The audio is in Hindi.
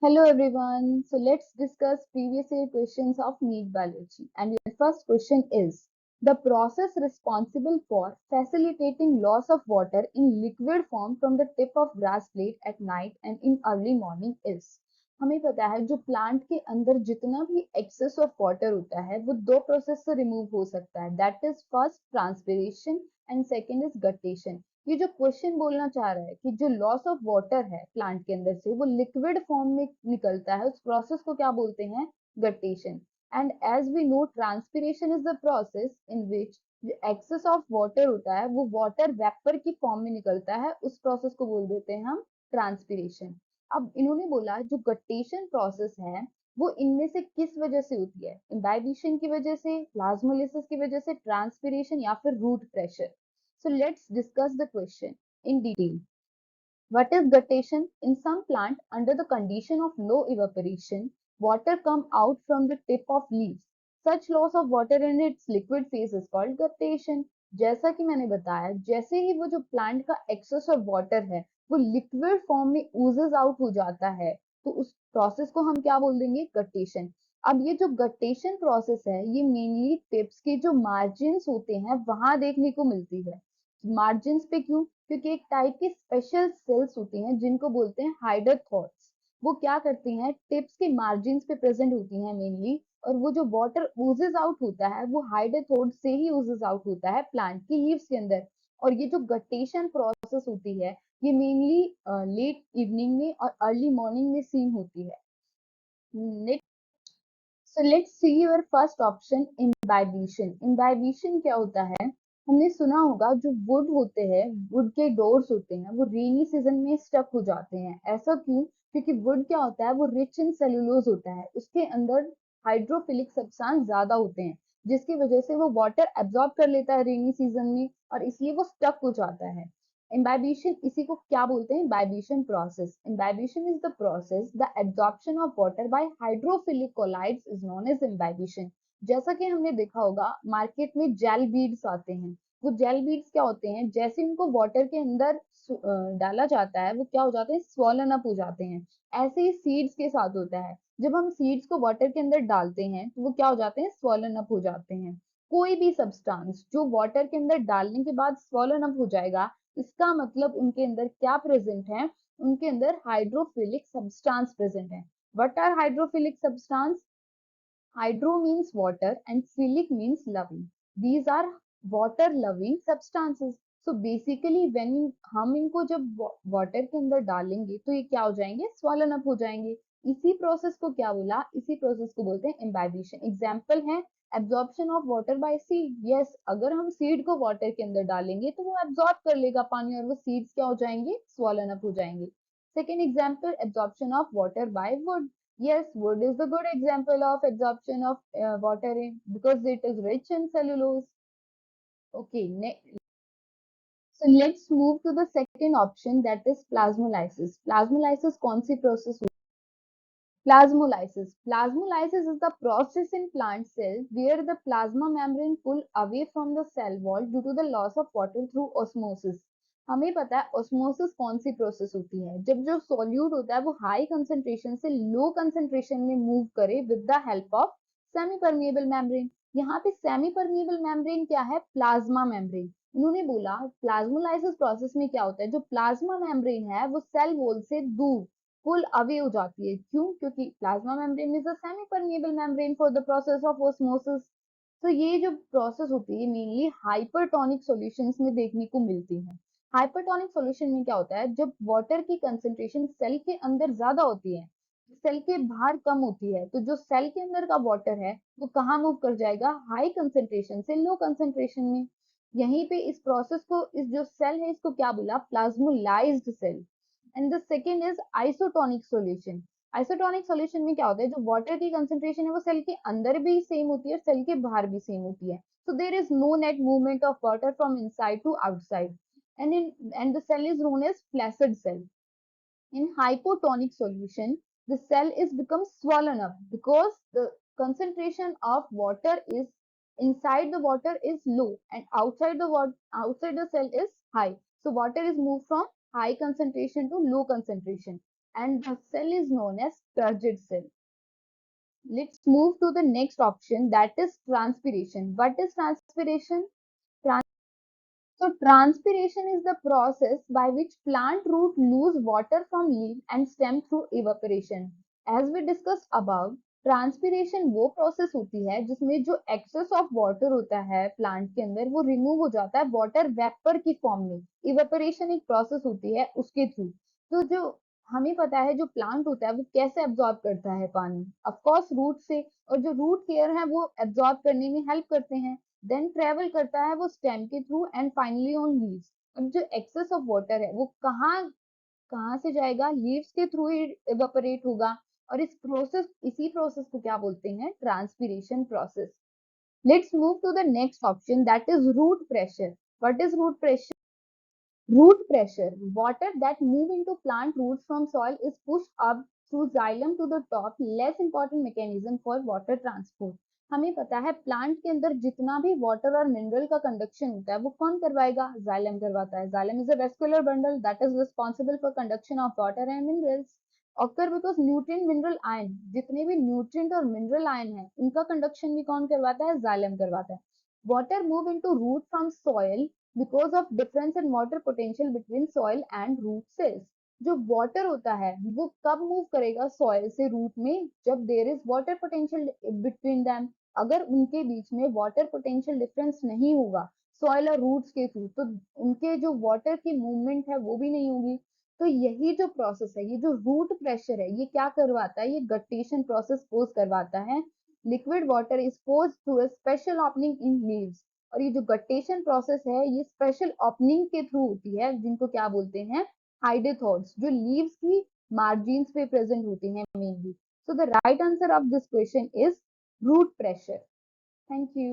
Hello everyone. So let's discuss previous year questions of NEET biology. And your first question is the process responsible for facilitating loss of water in liquid form from the tip of grass blade at night and in early morning is. हमें पता है जो प्लांट के अंदर जितना भी एक्सेस ऑफ वाटर होता है वो दो प्रोसेस से रिमूव हो सकता है that is first transpiration and second is guttation. ये जो क्वेश्चन बोलना चाह रहा है कि जो लॉस ऑफ वाटर है प्लांट के अंदर से वो लिक्विड फॉर्म में निकलता है उस प्रोसेस को क्या बोलते हैं guttation. And as we know transpiration is the process in which जो एक्सेस ऑफ वाटर होता है वो वाटर वेपर की फॉर्म में निकलता है उस प्रोसेस को बोल देते हैं हम ट्रांसपिरेशन। अब इन्होंने बोला जो गटेशन प्रोसेस है वो इनमें से किस वजह से होती है इम्बाइबिशन की वजह से प्लाज्मोलिसिस की वजह से ट्रांसपिरेशन या फिर root pressure. So let's discuss the question in detail. What is guttation? In some plant, under the condition of low evaporation, water come out from the tip of leaves. Such loss of water in its liquid phase is called guttation. जैसा कि मैंने बताया जैसे ही वो जो प्लांट का एक्सेस ऑफ वाटर है वो लिक्विड फॉर्म में ओजेस आउट हो जाता है तो उस प्रोसेस को हम क्या बोल देंगे गटेशन। अब ये जो गटेशन प्रोसेस है ये मेनली टिप्स के जो मार्जिन होते हैं वहां देखने को मिलती है। मार्जिन पे क्यों? क्योंकि एक टाइप की स्पेशल सेल्स होती हैं जिनको बोलते हैं हाइडरथॉट्स। वो क्या करती हैं टिप्स के मार्जिन पे प्रेजेंट होती हैं मेनली। और वो जो वाटर ओजेस आउट होता है वो हाइडरथॉट से ही ओजेस आउट होता है प्लांट की लीव्स के अंदर। और ये जो गटेशन प्रोसेस होती है ये मेनली लेट इवनिंग में और अर्ली मॉर्निंग में सीन होती है। So let's see your first option imbibition. Imbibition क्या होता है? हमने सुना होगा जो वुड होते हैं वुड के डोर्स होते हैं वो रेनी सीजन में स्टक हो जाते हैं। ऐसा क्यों? क्योंकि वुड क्या होता है वो रिच इन सेलुलोज होता है उसके अंदर हाइड्रोफिलिक सब्सटेंस ज्यादा होते हैं जिसकी वजह से वो वाटर एब्जॉर्ब कर लेता है रेनी सीजन में और इसलिए वो स्टक हो जाता है। इम्बाइबिशन इसी को क्या बोलते हैं imbibition process. Imbibition is the process the absorption of water by hydrophilic colloids is known as imbibition. जैसा कि हमने देखा होगा मार्केट में जेल बीड्स आते हैं। वो जेल बीड्स क्या होते हैं जैसे इनको वाटर के अंदर डाला जाता है वो क्या हो जाते हैं स्वॉलन अप हो जाते हैं। ऐसे ही सीड्स के साथ होता है जब हम सीड्स को वाटर के अंदर डालते हैं तो वो क्या हो जाते हैं स्वॉलन अप हो जाते हैं। कोई भी सब्सटेंस जो वाटर के अंदर डालने के बाद स्वॉलन अप हो जाएगा इसका मतलब उनके अंदर क्या प्रेजेंट है उनके अंदर हाइड्रोफिलिक सब्सटेंस प्रेजेंट है। What are hydrophilic substance? Hydro means water and philic means loving. These are water loving substances. So basically when हम इनको जब वाटर के अंदर डालेंगे तो ये क्या हो जाएंगे swollen up हो जाएंगे। इसी प्रोसेस को क्या बोला इसी प्रोसेस को बोलते हैं इम्बाइबिशन। एग्जाम्पल है absorption of water bye seed. Yes अगर हम सीड को वाटर के अंदर डालेंगे तो वो एब्जॉर्ब कर लेगा पानी और वो सीड्स क्या हो जाएंगे swollen up हो जाएंगे। Second example absorption of water bye would. Yes, wood is a good example of absorption of water because it is rich in cellulose. Okay, so let's move to the second option that is plasmolysis. Plasmolysis कौन सी process होती है? Plasmolysis. Plasmolysis is the process in plant cells where the plasma membrane pull away from the cell wall due to the loss of water through osmosis. हमें पता है ऑस्मोसिस कौन सी प्रोसेस होती है जब जो सॉल्यूट होता है वो हाई कंसंट्रेशन से लो कंसंट्रेशन में मूव करे with the help of semi permeable membrane. यहाँ पे सेमी परमिएबल मेम्ब्रेन क्या है प्लाज्मा मेम्ब्रेन। उन्होंने बोला प्लाज्मोलाइसिस प्रोसेस में क्या होता है जो प्लाज्मा मेम्ब्रेन है वो सेल वॉल से दूर पुल अवे हो जाती है। क्यों? क्योंकि plasma membrane is a semi permeable membrane for the process of osmosis. तो ये जो प्रोसेस होती है मेनली हाइपरटोनिक सॉल्यूशंस में देखने को मिलती है। हाइपरटोनिक सॉल्यूशन में क्या होता है जब वाटर की कंसेंट्रेशन सेल के अंदर ज्यादा होती है सेल के बाहर कम होती है तो जो सेल के अंदर का वाटर है वो कहाँ मूव कर जाएगा हाई कंसेंट्रेशन से लो कंसेंट्रेशन में। यहीं पे इस प्रोसेस को इस जो सेल है इसको क्या बोला plasmolyzed cell. And the second is isotonic solution. Isotonic solution में क्या होता है जो वाटर की कंसेंट्रेशन है वो सेल के अंदर भी सेम होती है और सेल के बाहर भी सेम होती है। So there is no net movement of water from inside to outside, and the cell is known as flaccid cell. In hypotonic solution, the cell is become swollen up because the concentration of water is inside the water is low and outside the water outside the cell is high. So water is moved from high concentration to low concentration. and the cell is known as turgid cell. Let's move to the next option, that is transpiration. What is transpiration? So transpiration is the process by which plant root lose water from leaf and stem through evaporation. As we discussed above, transpiration वो प्रोसेस होती है जिसमें जो एक्सेस ऑफ वाटर होता है प्लांट के अंदर वो रिमूव हो जाता है वाटर वेपर की फॉर्म में। इवेपोरेशन एक प्रोसेस होती है उसके थ्रू। तो जो हमें पता है जो प्लांट होता है वो कैसे एब्जॉर्ब करता है पानी, ऑफ कोर्स रूट से, और जो रूट हेयर है वो एब्जॉर्ब करने में हेल्प करते हैं। देन ट्रेवल करता है वो स्टेम के through and finally on leaves. अब जो एक्सेस ऑफ वाटर है वो कहाँ कहाँ से जाएगा? लीव्स के थ्रू ही इवेपोरेट होगा। और इसी प्रोसेस को क्या बोलते हैं? Transpiration process. Let's move to the next option, that is root pressure. What is root pressure? Root pressure. Water that move into plant roots from soil is pushed up through xylem to the top. Less important mechanism for water transport. हमें पता है प्लांट के अंदर जितना भी वाटर और मिनरल का कंडक्शन होता है वो कौन करवाएगा? जाइलम करवाता है। Xylem is a vascular bundle that is responsible for conduction of water and minerals. ऑक्टर बिकॉज न्यूट्रिएंट मिनरल आयन, जितने भी न्यूट्रिएंट और मिनरल आयन है इनका कंडक्शन भी कौन करवाता है? जाइलम करवाता है। Water move into root from soil because of difference in water potential between soil and root cells. जो water होता है वो कब move करेगा soil से root में? जब there is water potential between them. अगर उनके बीच में water potential difference नहीं होगा soil और roots के थ्रू, तो उनके जो water की movement है वो भी नहीं होगी। तो यही जो प्रोसेस है, ये जो रूट प्रेशर है, ये क्या करवाता है? ये गटेशन प्रोसेस पोज करवाता है। Liquid water is pose through a special opening in leaves. और ये जो गटेशन प्रोसेस है ये स्पेशल ओपनिंग के थ्रू होती है जिनको क्या बोलते हैं? हाइडेथॉड्स, जो लीव्स की मार्जिन्स पे प्रेजेंट होते हैं mainly. So the right answer of this question is root pressure. Thank you.